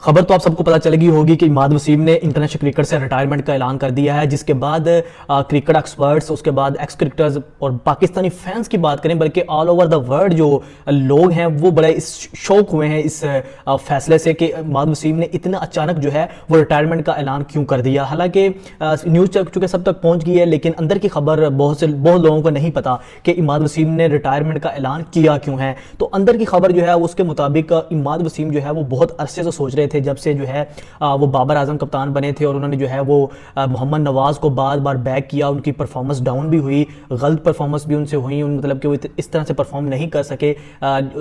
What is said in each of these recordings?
खबर तो आप सबको पता चल गई होगी कि इमाद वसीम ने इंटरनेशनल क्रिकेट से रिटायरमेंट का ऐलान कर दिया है, जिसके बाद क्रिकेट एक्सपर्ट्स, उसके बाद एक्स क्रिकेटर्स और पाकिस्तानी फैंस की बात करें बल्कि ऑल ओवर द वर्ल्ड जो लोग हैं वो बड़े इस शौक हुए हैं इस फैसले से कि इमाद वसीम ने इतना अचानक जो है वो रिटायरमेंट का ऐलान क्यों कर दिया। हालांकि न्यूज़ चुके सब तक पहुंच गई है, लेकिन अंदर की खबर बहुत लोगों को नहीं पता कि इमाद वसीम ने रिटायरमेंट का ऐलान किया क्यों है। तो अंदर की खबर जो है उसके मुताबिक इमाद वसीम जो है वो बहुत अरसे से सोच रहे थे, जब से जो है वो बाबर आजम कप्तान बने थे और उन्होंने जो है वो मोहम्मद नवाज को बार बार बैक किया। उनकी परफॉर्मेंस डाउन भी हुई, गलत परफॉर्मेंस भी उनसे हुई, मतलब कि वो इस तरह से परफॉर्म नहीं कर सके।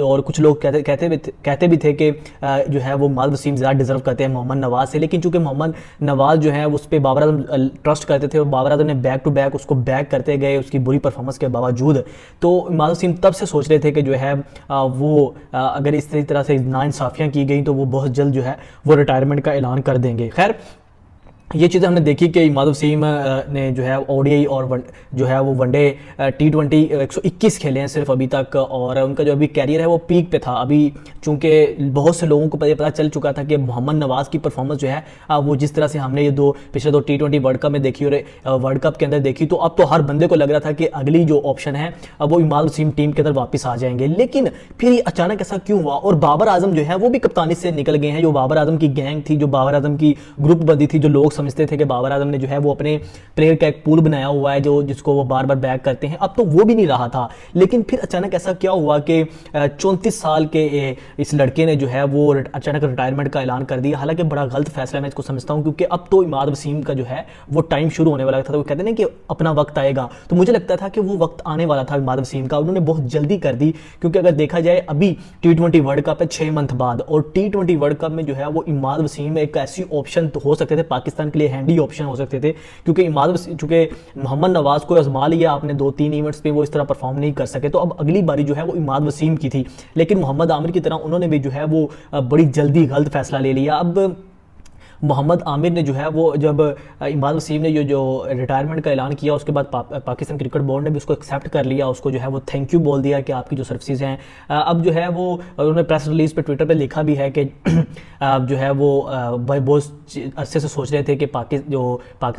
और कुछ लोग कहते भी थे कि जो है वो इमाद वसीम ज़्यादा डिजर्व करते हैं मोहम्मद नवाज से, लेकिन चूंकि मोहम्मद नवाज जो है उस पर बाबर आजम ट्रस्ट करते थे और बाबर आजम ने बैक टू बैक उसको बैक करते गए उसकी बुरी परफॉर्मेंस के बावजूद। तो इमाद वसीम तब से सोच रहे थे कि जो है वो अगर इस तरह से नाइंसाफियाँ की गई तो वो बहुत जल्द जो है वो रिटायरमेंट का ऐलान कर देंगे। खैर, ये चीज़ें हमने देखी कि इमाद वसीम ने जो है ओडीआई और जो है वो वनडे T20 121 खेले हैं सिर्फ अभी तक, और उनका जो अभी कैरियर है वो पीक पे था। अभी चूंकि बहुत से लोगों को पता चल चुका था कि मोहम्मद नवाज की परफॉर्मेंस जो है वो जिस तरह से हमने ये पिछले दो T20 वर्ल्ड कप में देखी और वर्ल्ड कप के अंदर देखी, तो अब तो हर बंदे को लग रहा था कि अगली जो ऑप्शन है अब वो इमाद वसीम टीम के अंदर वापस आ जाएंगे। लेकिन फिर ये अचानक ऐसा क्यों हुआ? और बाबर आजम जो है वो भी कप्तानी से निकल गए हैं। जो बाबर आजम की गैंग थी, जो बाबर आजम की ग्रुप बंदी थी, जो लोग समझते थे कि बाबर आजम ने जो है वो अपने प्लेयर का एक पूल बनाया हुआ है जिसको वो बार बार बैक करते हैं, अब तो वो भी नहीं रहा था। लेकिन फिर अचानक ऐसा क्या हुआ कि 34 साल के इस लड़के ने जो है वो अचानक रिटायरमेंट का ऐलान कर दिया। हालांकि बड़ा गलत फैसला मैं इसको समझता हूं, क्योंकि अब तो इमाद वसीम का जो है वो टाइम शुरू होने वाला था। तो वो कहते हैं कि अपना वक्त आएगा, तो मुझे लगता था कि वो वक्त आने वाला था इमाद वसीम का। उन्होंने बहुत जल्दी कर दी, क्योंकि अगर देखा जाए अभी T20 वर्ल्ड कप है 6 मंथ बाद, और T20 वर्ल्ड कप में जो है वो इमाद वसीम एक ऐसी ऑप्शन तो हो सकते थे, पाकिस्तान के लिए हैंडी ऑप्शन हो सकते थे, क्योंकि इमाद वसीम चूंकि मोहम्मद नवाज को आजमा लिया आपने 2-3 इवेंट्स पे, वो इस तरह परफॉर्म नहीं कर सके, तो अब अगली बारी जो है वो इमाद वसीम की थी। लेकिन मोहम्मद आमिर की तरह उन्होंने भी जो है वो बड़ी जल्दी गलत फैसला ले लिया। अब मोहम्मद आमिर ने जो है वो जब इमाद वसीम ने जो रिटायरमेंट का ऐलान किया, उसके बाद पाकिस्तान क्रिकेट बोर्ड ने भी उसको एक्सेप्ट कर लिया, उसको जो है वो थैंक यू बोल दिया कि आपकी जो सर्विसेज हैं। अब जो है वो उन्होंने प्रेस रिलीज पे ट्विटर पे लिखा भी है कि जो है वो बहुत अरसे से सोच रहे थे कि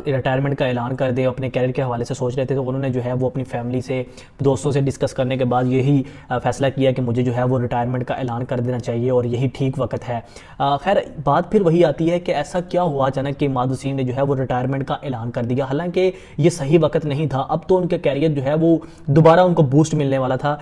रिटायरमेंट का ऐलान कर दे, अपने कैरियर के हवाले से सोच रहे थे। तो उन्होंने जो है वो अपनी फैमिली से, दोस्तों से डिस्कस करने के बाद यही फैसला किया कि मुझे जो है वो रिटायरमेंट का ऐलान कर देना चाहिए और यही ठीक वक्त है। खैर, बात फिर वही आती है कि ऐसा क्या हुआ अचानक कि इमाद वसीम ने जो है वो रिटायरमेंट का ऐलान कर दिया। हालांकि ये सही वक्त नहीं था, अब तो उनके कैरियर जो है वो दोबारा उनको बूस्ट मिलने वाला था।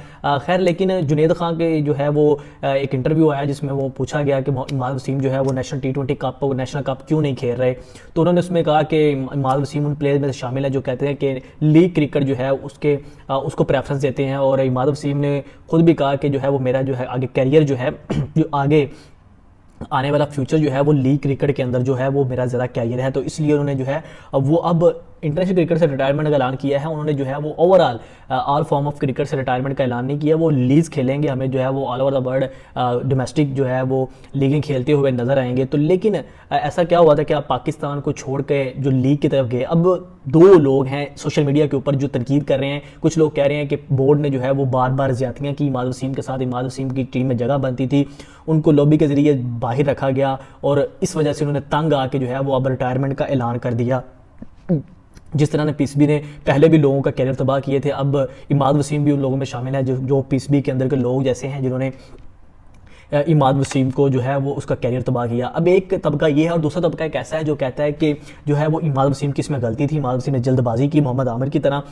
खैर, लेकिन जुनेद खान के जो है वो एक इंटरव्यू आया जिसमें वो पूछा गया कि इमाद वसीम जो है वो नेशनल T20 कप और नेशनल कप क्यों नहीं खेल रहे, तो उन्होंने उसमें कहा कि इमाद वसीम उन प्लेयर में शामिल है जो कहते हैं कि लीग क्रिकेट जो है उसको प्रेफरेंस देते हैं। और इमाद वसीम ने खुद भी कहा कि जो है वो मेरा जो है आगे कैरियर जो है जो आगे आने वाला फ्यूचर जो है वो लीग क्रिकेट के अंदर जो है वो मेरा ज़्यादा कैरियर है, तो इसलिए उन्होंने जो है वो अब इंटरनेशनल क्रिकेट से रिटायरमेंट का ऐलान किया है। उन्होंने जो है वो overall all form of cricket से रिटायरमेंट का ऐलान नहीं किया, वो लीग खेलेंगे, हमें जो है वो all over the world domestic जो है वो लीगें खेलते हुए नजर आएंगे। तो लेकिन ऐसा क्या हुआ था कि आप पाकिस्तान को छोड़ के जो लीग की तरफ गए। अब 2 लोग हैं सोशल मीडिया के ऊपर जो तनकीद कर रहे हैं। कुछ लोग कह रहे हैं कि बोर्ड ने जो है वो बार बार ज्यादतियाँ की इमाद वसीम के साथ, इमाद वसीम की टीम में जगह बनती थी, उनको लॉबी के जरिए बाहर रखा गया और इस वजह से उन्होंने तंग आके जो है वो अब रिटायरमेंट का ऐलान कर दिया। जिस तरह ने पीसीबी ने पहले भी लोगों का कैरियर तबाह किए थे, अब इमाद वसीम भी उन लोगों में शामिल है जो पीसीबी के अंदर के लोग जैसे हैं जिन्होंने इमाद वसीम को जो है वो उसका कैरियर तबाह किया। अब एक तबका ये है और दूसरा तबका एक ऐसा है जो कहता है कि जो है वो इमाद वसीम की इसमें गलती थी, इमाद वसीम ने जल्दबाजी की, मोहम्मद आमिर की तरह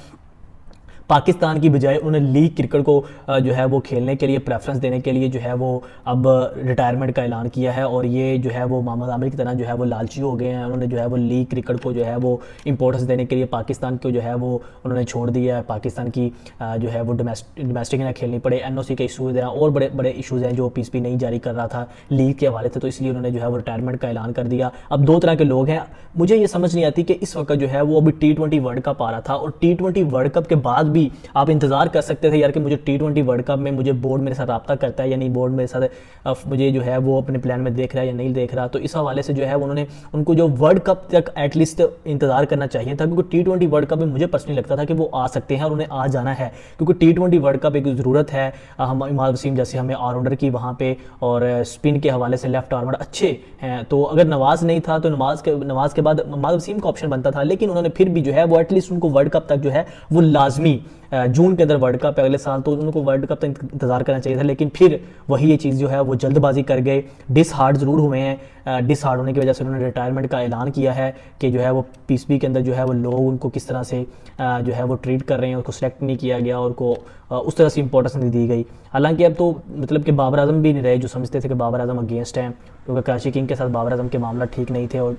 पाकिस्तान की बजाय उन्होंने लीग क्रिकेट को जो है वो खेलने के लिए प्रेफरेंस देने के लिए जो है वो अब रिटायरमेंट का ऐलान किया है। और ये जो है वो मोहम्मद आमिर की तरह जो है वो लालची हो गए हैं, उन्होंने जो है वो लीग क्रिकेट को जो है वो इंपॉर्टेंस देने के लिए पाकिस्तान को जो है वो उन्होंने छोड़ दिया है। पाकिस्तान की जो है वो डोमेस्टिक ना खेलनी पड़े, NOC के इशूज़ हैं और बड़े बड़े इशूज़ हैं जो पीसीबी नहीं जारी कर रहा था लीग के हवाले से, तो इसलिए उन्होंने जो है वो रिटायरमेंट का ऐलान कर दिया। अब 2 तरह के लोग हैं, मुझे ये समझ नहीं आती कि इस वक्त जो है वो अभी T20 वर्ल्ड कप आ रहा था और T20 वर्ल्ड कप के बाद भी आप इंतज़ार कर सकते थे यार कि मुझे T20 वर्ल्ड कप में मुझे बोर्ड मेरे साथ रब्ता करता है या नहीं, बोर्ड मेरे साथ मुझे जो है वो अपने प्लान में देख रहा है या नहीं देख रहा। तो इस हवाले से जो है उन्होंने उनको जो वर्ल्ड कप तक एटलीस्ट इंतज़ार करना चाहिए था, क्योंकि T20 वर्ल्ड कप में मुझे पर्सनली लगता था कि वो आ सकते हैं और उन्हें आ जाना है, क्योंकि T20 वर्ल्ड कप एक ज़रूरत है। हम इमाद वसीम जैसे हमें ऑलराउंडर की वहाँ पे, और स्पिन के हवाले से लेफ्ट आर्मर अच्छे हैं। तो अगर नवाज़ नहीं था तो नवाज़ के बाद इमाद वसीम का ऑप्शन बनता था, लेकिन उन्होंने फिर भी जो है वो एटलीस्ट उनको वर्ल्ड कप तक जो है वो लाजमी, जून के अंदर वर्ल्ड कप है अगले साल, तो उनको वर्ल्ड कप तक इंतजार करना चाहिए था। लेकिन फिर वही ये चीज़ जो है वो जल्दबाजी कर गए, डिसहार्ड ज़रूर हुए हैं। डिसहार्ड होने की वजह से उन्होंने रिटायरमेंट का ऐलान किया है कि जो है वो पीसीबी के अंदर जो है वो लोग उनको किस तरह से जो है वो ट्रीट कर रहे हैं, उनको सेलेक्ट नहीं किया गया और उनको उस तरह से इंपॉर्टेंस नहीं दी गई। हालांकि अब तो मतलब कि बाबर आजम भी नहीं रहे जो समझते थे कि बाबर आजम अगेंस्ट हैं, क्योंकि कराची किंग के साथ बाबर आजम के मामला ठीक नहीं थे, और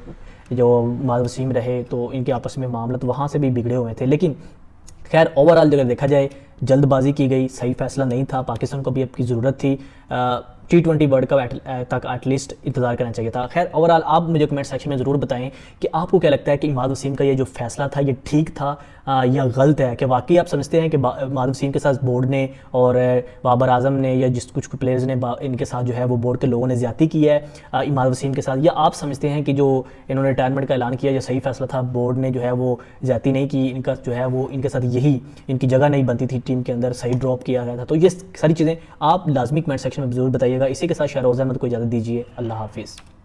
जो इमाद वसीम रहे तो इनके आपस में मामला तो वहाँ से भी बिगड़े हुए थे। लेकिन खैर ओवरऑल अगर देखा जाए जल्दबाजी की गई, सही फैसला नहीं था। पाकिस्तान को भी अब की ज़रूरत थी T20 वर्ल्ड कप तक एटलीस्ट इंतजार करना चाहिए था। खैर ओवरऑल आप मुझे कमेंट सेक्शन में ज़रूर बताएं कि आपको क्या लगता है कि इमाद वसीम का ये जो फैसला था ये ठीक था या गलत है, कि वाकई आप समझते हैं कि इमाद वसीम के साथ बोर्ड ने और बाबर आजम ने या जिस कुछ प्लेयर्स ने इनके साथ जो है वो बोर्ड के लोगों ने ज़्यादती की है इमाद वसीम के साथ, या आप समझते हैं कि जो इन्होंने रिटायरमेंट का ऐलान किया ये सही फैसला था, बोर्ड ने जो है वो ज़्यादती नहीं की, इनका जो है वो इनके साथ यही इनकी जगह नहीं बनती थी टीम के अंदर, सही ड्रॉप किया गया था। तो ये सारी चीज़ें आप लाजमी कमेंट सेक्शन में ज़रूर बताइएगा। इसी के साथ शहरोज़ अहमद को इजाज़त दीजिए। अल्लाह हाफिज़।